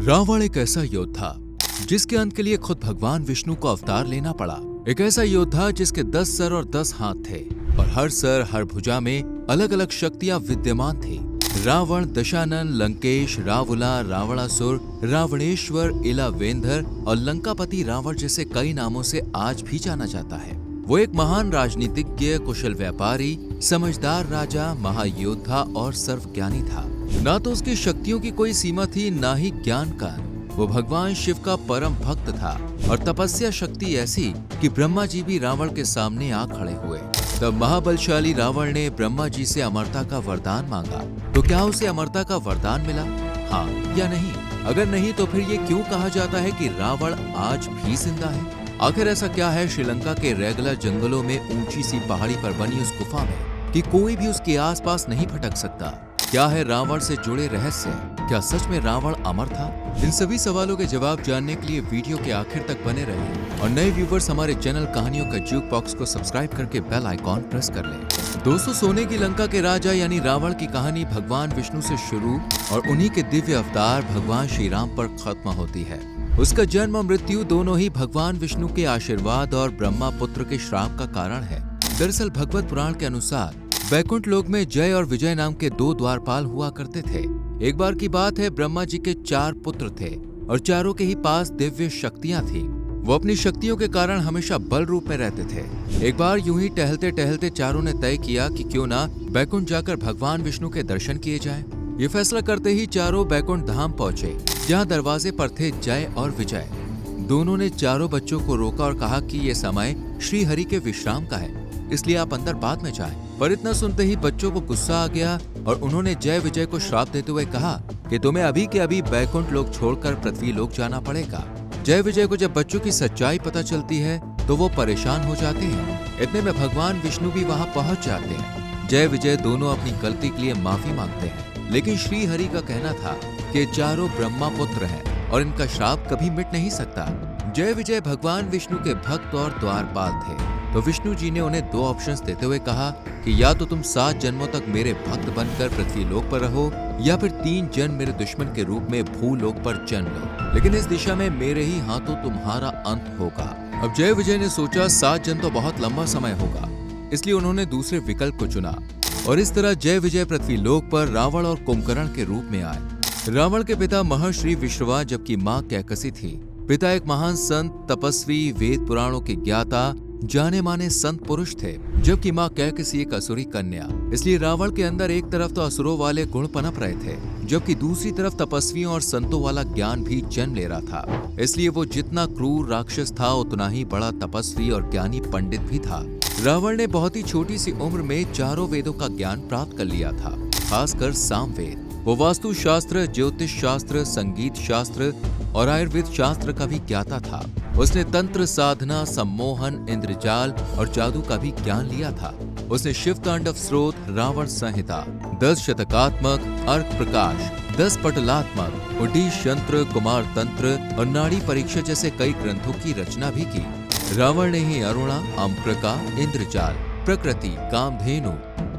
रावण एक ऐसा योद्धा जिसके अंत के लिए खुद भगवान विष्णु को अवतार लेना पड़ा। एक ऐसा योद्धा जिसके 10 सर और 10 हाथ थे और हर सर हर भुजा में अलग अलग शक्तियां विद्यमान थी। रावण, दशानन, लंकेश, रावुला, रावणासुर, रावणेश्वर, इलावेंधर और लंकापति रावण जैसे कई नामों से आज भी जाना जाता है। वो एक महान राजनीतिज्ञ, कुशल व्यापारी, समझदार राजा, महायोद्धा और सर्वज्ञानी था। ना तो उसकी शक्तियों की कोई सीमा थी, ना ही ज्ञान का। वो भगवान शिव का परम भक्त था और तपस्या शक्ति ऐसी कि ब्रह्मा जी भी रावण के सामने आ खड़े हुए। तब महाबलशाली रावण ने ब्रह्मा जी से अमरता का वरदान मांगा। तो क्या उसे अमरता का वरदान मिला? हाँ या नहीं? अगर नहीं तो फिर ये क्यों कहा जाता है कि रावण आज भी जिंदा है? आखिर ऐसा क्या है श्रीलंका के रेगला जंगलों में ऊंची सी पहाड़ी पर बनी उस गुफा में कि कोई भी उसके आसपास नहीं भटक सकता? क्या है रावण से जुड़े रहस्य? क्या सच में रावण अमर था? इन सभी सवालों के जवाब जानने के लिए वीडियो के आखिर तक बने रहें और नए व्यूवर्स हमारे चैनल कहानियों का ज्यूक बॉक्स को सब्सक्राइब करके बेल आइकॉन प्रेस कर लें। दोस्तों, सोने की लंका के राजा यानी रावण की कहानी भगवान विष्णु से शुरू और उन्हीं के दिव्य अवतार भगवान श्री राम पर खत्म होती है। उसका जन्म और मृत्यु दोनों ही भगवान विष्णु के आशीर्वाद और ब्रह्मा पुत्र के श्राप का कारण है। दरअसल भगवत पुराण के अनुसार वैकुंठ लोक में जय और विजय नाम के 2 द्वारपाल हुआ करते थे। एक बार की बात है, ब्रह्मा जी के 4 पुत्र थे और चारों के ही पास दिव्य शक्तियां थी। वो अपनी शक्तियों के कारण हमेशा बल रूप में रहते थे। एक बार यूं ही टहलते टहलते चारों ने तय किया कि क्यों ना वैकुंठ जाकर भगवान विष्णु के दर्शन किए जाएं। ये फैसला करते ही चारों वैकुंठ धाम पहुंचे, जहाँ दरवाजे पर थे जय और विजय। दोनों ने चारों बच्चों को रोका और कहा कि ये समय श्री हरि के विश्राम का है, इसलिए आप अंदर बाद में जाएं। पर इतना सुनते ही बच्चों को गुस्सा आ गया और उन्होंने जय विजय को श्राप देते हुए कहा कि तुम्हें अभी के अभी वैकुंठ लोक छोड़कर पृथ्वी लोक जाना पड़ेगा। जय विजय को जब बच्चों की सच्चाई पता चलती है तो वो परेशान हो जाते हैं। इतने में भगवान विष्णु भी वहाँ पहुँच जाते हैं। जय विजय दोनों अपनी गलती के लिए माफी मांगते हैं, लेकिन श्री हरि का कहना था कि चारों ब्रह्मा पुत्र हैं और इनका श्राप कभी मिट नहीं सकता। जय विजय भगवान विष्णु के भक्त और द्वारपाल थे, तो विष्णु जी ने उन्हें 2 ऑप्शंस देते हुए कहा कि या तो तुम 7 जन्मों तक मेरे भक्त बनकर पृथ्वी लोक पर रहो या फिर 3 जन्म मेरे दुश्मन के रूप में भूलोक पर जन्म लो, लेकिन इस दिशा में मेरे ही हाथों तुम्हारा अंत होगा। अब जय विजय ने सोचा 7 जन्म तो बहुत लंबा समय होगा, इसलिए उन्होंने दूसरे विकल्प को चुना और इस तरह जय विजय पृथ्वी लोक पर रावण और कुंभकर्ण के रूप में आए। रावण के पिता महर्षि विश्रवा जबकि माँ कैकसी थी। पिता एक महान संत, तपस्वी, वेद पुराणों के ज्ञाता, जाने माने संत पुरुष थे, जबकि माँ कैकसी एक असुरी कन्या। इसलिए रावण के अंदर एक तरफ तो असुरों वाले गुण पनप रहे थे, जबकि दूसरी तरफ तपस्वियों और संतों वाला ज्ञान भी जन्म ले रहा था। इसलिए वो जितना क्रूर राक्षस था उतना ही बड़ा तपस्वी और ज्ञानी पंडित भी था। रावण ने बहुत ही छोटी सी उम्र में चारों वेदों का ज्ञान प्राप्त कर लिया था, खासकर सामवेद। वो वास्तु शास्त्र, ज्योतिष शास्त्र, संगीत शास्त्र और आयुर्वेद शास्त्र का भी ज्ञाता था। उसने तंत्र साधना, सम्मोहन, इंद्रजाल और जादू का भी ज्ञान लिया था। उसने शिव तांडव स्रोत, रावण संहिता, 10 शतकात्मक, अर्क प्रकाश, 10 पटलात्मक, उडीश यंत्र, कुमार तंत्र और नाड़ी परीक्षा जैसे कई ग्रंथों की रचना भी की। रावण ने ही अरुणा, अम्प्रका, इंद्रजाल, प्रकृति, कामधेनु,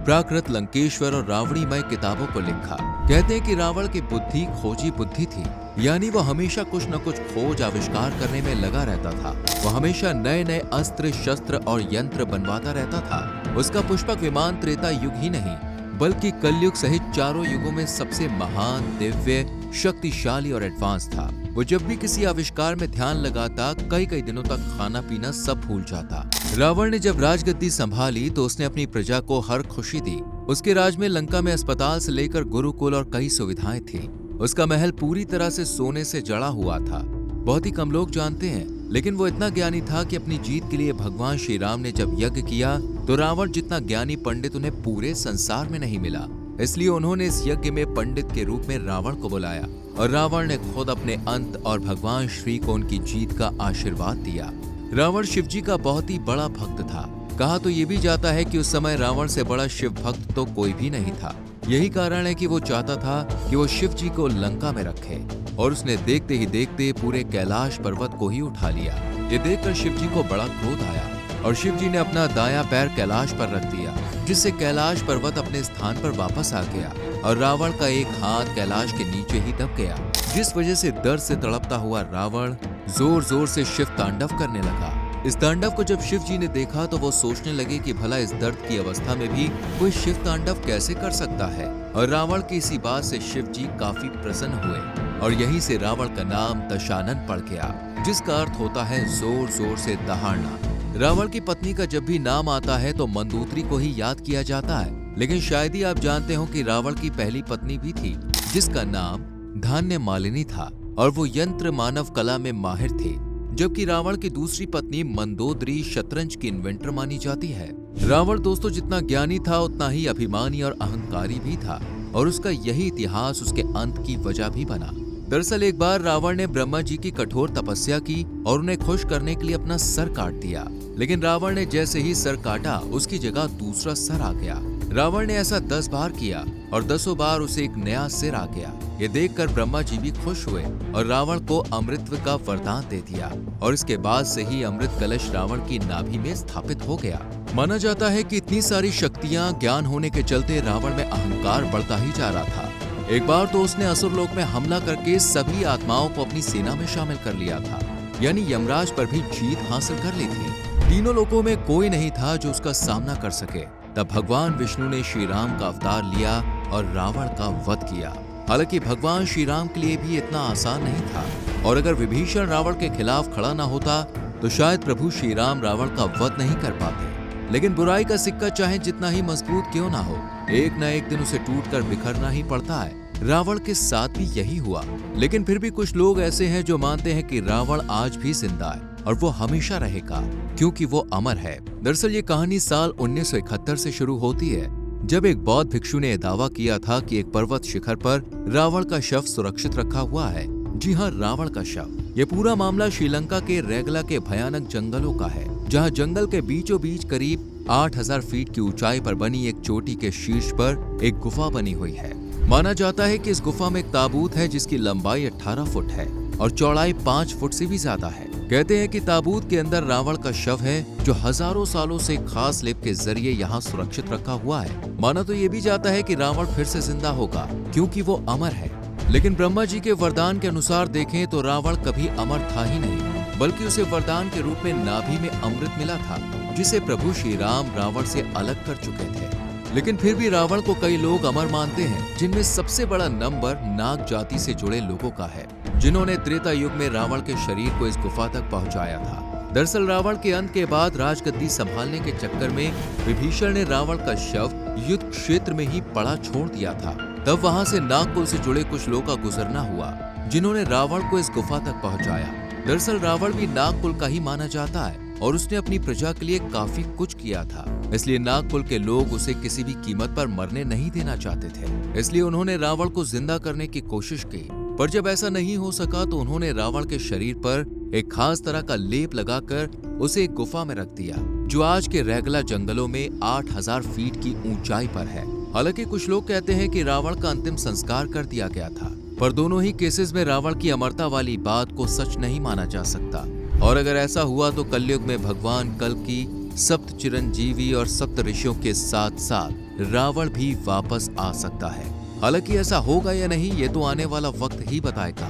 प्राकृत, लंकेश्वर और रावणीमय किताबों को लिखा। कहते हैं कि रावण की बुद्धि खोजी बुद्धि थी, यानी वो हमेशा कुछ न कुछ खोज आविष्कार करने में लगा रहता था। वो हमेशा नए नए अस्त्र, शस्त्र और यंत्र बनवाता रहता था। उसका पुष्पक विमान त्रेता युग ही नहीं बल्कि कलयुग सहित चारों युगों में सबसे महान, दिव्य, शक्तिशाली और एडवांस था। वो जब भी किसी आविष्कार में ध्यान लगाता कई कई दिनों तक खाना पीना सब भूल जाता। रावण ने जब राजगद्दी संभाली तो उसने अपनी प्रजा को हर खुशी दी। उसके राज में लंका में अस्पताल से लेकर गुरुकुल और कई सुविधाएं थी। उसका महल पूरी तरह से सोने से जड़ा हुआ था। बहुत ही कम लोग जानते हैं, लेकिन वो इतना ज्ञानी था कि अपनी जीत के लिए भगवान श्री राम ने जब यज्ञ किया तो रावण जितना ज्ञानी पंडित उन्हें पूरे संसार में नहीं मिला। इसलिए उन्होंने इस यज्ञ में पंडित के रूप में रावण को बुलाया और रावण ने खुद अपने अंत और भगवान श्री को उनकी जीत का आशीर्वाद दिया। रावण शिव जी का बहुत ही बड़ा भक्त था। कहा तो ये भी जाता है कि उस समय रावण से बड़ा शिव भक्त तो कोई भी नहीं था। यही कारण है कि वो चाहता था कि वो शिव जी को लंका में रखे और उसने देखते ही देखते पूरे कैलाश पर्वत को ही उठा लिया। ये देखकर शिव जी को बड़ा क्रोध आया और शिव जी ने अपना दायां पैर कैलाश पर रख दिया, जिससे कैलाश पर्वत अपने स्थान पर वापस आ गया और रावण का एक हाथ कैलाश के नीचे ही दब गया। जिस वजह से दर्द से तड़पता हुआ रावण जोर जोर से शिव तांडव करने लगा। इस तांडव को जब शिव जी ने देखा तो वो सोचने लगे कि भला इस दर्द की अवस्था में भी कोई शिव तांडव कैसे कर सकता है। और रावण की इसी बात से शिव जी काफी प्रसन्न हुए और यहीं से रावण का नाम दशानन पड़ गया, जिसका अर्थ होता है जोर जोर से दहाड़ना। रावण की पत्नी का जब भी नाम आता है तो मंदोदरी को ही याद किया जाता है, लेकिन शायद ही आप जानते हो कि रावण की पहली पत्नी भी थी जिसका नाम धान्य मालिनी था और वो यंत्र मानव कला में माहिर थी। जबकि रावण की दूसरी पत्नी मंदोदरी शतरंज की इन्वेंटर मानी जाती है। रावण दोस्तों जितना ज्ञानी था उतना ही अभिमानी और अहंकारी भी था और उसका यही इतिहास उसके अंत की वजह भी बना। दरअसल एक बार रावण ने ब्रह्मा जी की कठोर तपस्या की और उन्हें खुश करने के लिए अपना सर काट दिया, लेकिन रावण ने जैसे ही सर काटा उसकी जगह दूसरा सर आ गया। रावण ने ऐसा 10 बार किया और 10 बार उसे एक नया सिर आ गया। ये देखकर ब्रह्मा जी भी खुश हुए और रावण को अमृतत्व का वरदान दे दिया और इसके बाद से ही अमृत कलश रावण की नाभि में स्थापित हो गया। माना जाता है कि इतनी सारी शक्तियां ज्ञान होने के चलते रावण में अहंकार बढ़ता ही जा रहा था। एक बार तो उसने असुर लोक में हमला करके सभी आत्माओं को अपनी सेना में शामिल कर लिया था, यानी यमराज पर भी जीत हासिल कर ली थी। तीनों लोकों में कोई नहीं था जो उसका सामना कर सके। तब भगवान विष्णु ने श्री राम का अवतार लिया और रावण का वध किया। हालांकि भगवान श्री राम के लिए भी इतना आसान नहीं था और अगर विभीषण रावण के खिलाफ खड़ा ना होता तो शायद प्रभु श्री राम रावण का वध नहीं कर पाते। लेकिन बुराई का सिक्का चाहे जितना ही मजबूत क्यों ना हो, एक न एक दिन उसे टूटकर बिखरना ही पड़ता है। रावण के साथ भी यही हुआ, लेकिन फिर भी कुछ लोग ऐसे हैं जो मानते हैं कि रावण आज भी जिंदा है और वो हमेशा रहेगा क्योंकि वो अमर है। दरअसल ये कहानी साल 1971 से शुरू होती है, जब एक बौद्ध भिक्षु ने दावा किया था कि एक पर्वत शिखर पर रावण का शव सुरक्षित रखा हुआ है। जी हाँ, रावण का शव। ये पूरा मामला श्रीलंका के रैगला के भयानक जंगलों का है, जहाँ जंगल के बीचों बीच करीब 8000 फीट की ऊंचाई पर बनी एक चोटी के शीर्ष पर एक गुफा बनी हुई है। माना जाता है कि इस गुफा में एक ताबूत है जिसकी लंबाई 18 फुट है और चौड़ाई 5 फुट से भी ज्यादा है। कहते हैं कि ताबूत के अंदर रावण का शव है जो हजारों सालों से खास लेप के जरिए यहाँ सुरक्षित रखा हुआ है। माना तो ये भी जाता है कि रावण फिर से जिंदा होगा क्योंकि वो अमर है, लेकिन ब्रह्मा जी के वरदान के अनुसार देखें तो रावण कभी अमर था ही नहीं, बल्कि उसे वरदान के रूप में नाभि में अमृत मिला था जिसे प्रभु श्री राम रावण से अलग कर चुके थे। लेकिन फिर भी रावण को कई लोग अमर मानते हैं, जिनमें सबसे बड़ा नंबर नाग जाति से जुड़े लोगों का है, जिन्होंने त्रेता युग में रावण के शरीर को इस गुफा तक पहुंचाया था। दरअसल रावण के अंत के बाद राजगद्दी संभालने के चक्कर में विभीषण ने रावण का शव युद्ध क्षेत्र में ही पड़ा छोड़ दिया था। तब वहां से नागकुल से जुड़े कुछ लोगों का गुजरना हुआ, जिन्होंने रावण को इस गुफा तक पहुंचाया। दरअसल रावण भी नागकुल का ही माना जाता है और उसने अपनी प्रजा के लिए काफी कुछ किया था, इसलिए नागकुल के लोग उसे किसी भी कीमत पर मरने नहीं देना चाहते थे। इसलिए उन्होंने रावण को जिंदा करने की कोशिश की, पर जब ऐसा नहीं हो सका तो उन्होंने रावण के शरीर पर एक खास तरह का लेप लगाकर उसे एक गुफा में रख दिया, जो आज के रैगला जंगलों में 8000 फीट की ऊंचाई पर है। हालांकि कुछ लोग कहते हैं कि रावण का अंतिम संस्कार कर दिया गया था, पर दोनों ही केसेस में रावण की अमरता वाली बात को सच नहीं माना जा सकता। और अगर ऐसा हुआ तो कलयुग में भगवान कल की सप्त चिरंजीवी और सप्त ऋषियों के साथ साथ रावण भी वापस आ सकता है। हालांकि ऐसा होगा या नहीं ये तो आने वाला वक्त ही बताएगा,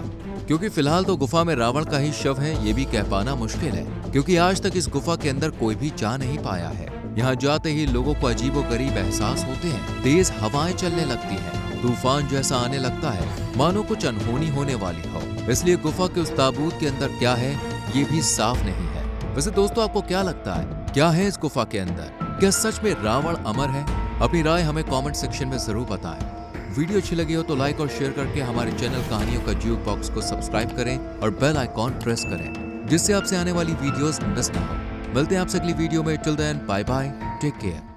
क्योंकि फिलहाल तो गुफा में रावण का ही शव है ये भी कह पाना मुश्किल है, क्योंकि आज तक इस गुफा के अंदर कोई भी जा नहीं पाया है। यहाँ जाते ही लोगों को अजीबोगरीब एहसास होते हैं, तेज हवाएं चलने लगती हैं, तूफान जैसा आने लगता है, मानो कुछ अनहोनी होने वाली हो। इसलिए गुफा के उस ताबूत के अंदर क्या है ये भी साफ नहीं है। वैसे दोस्तों आपको क्या लगता है, क्या है इस गुफा के अंदर? क्या सच में रावण अमर है? अपनी राय हमें कमेंट सेक्शन में जरूर बताएं। वीडियो अच्छी लगी हो तो लाइक और शेयर करके हमारे चैनल कहानियों का ज्यूक बॉक्स को सब्सक्राइब करें और बेल आइकॉन प्रेस करें, जिससे आपसे आने वाली वीडियोस मिस ना हो। मिलते हैं आपसे अगली वीडियो में। Till then bye bye, take care.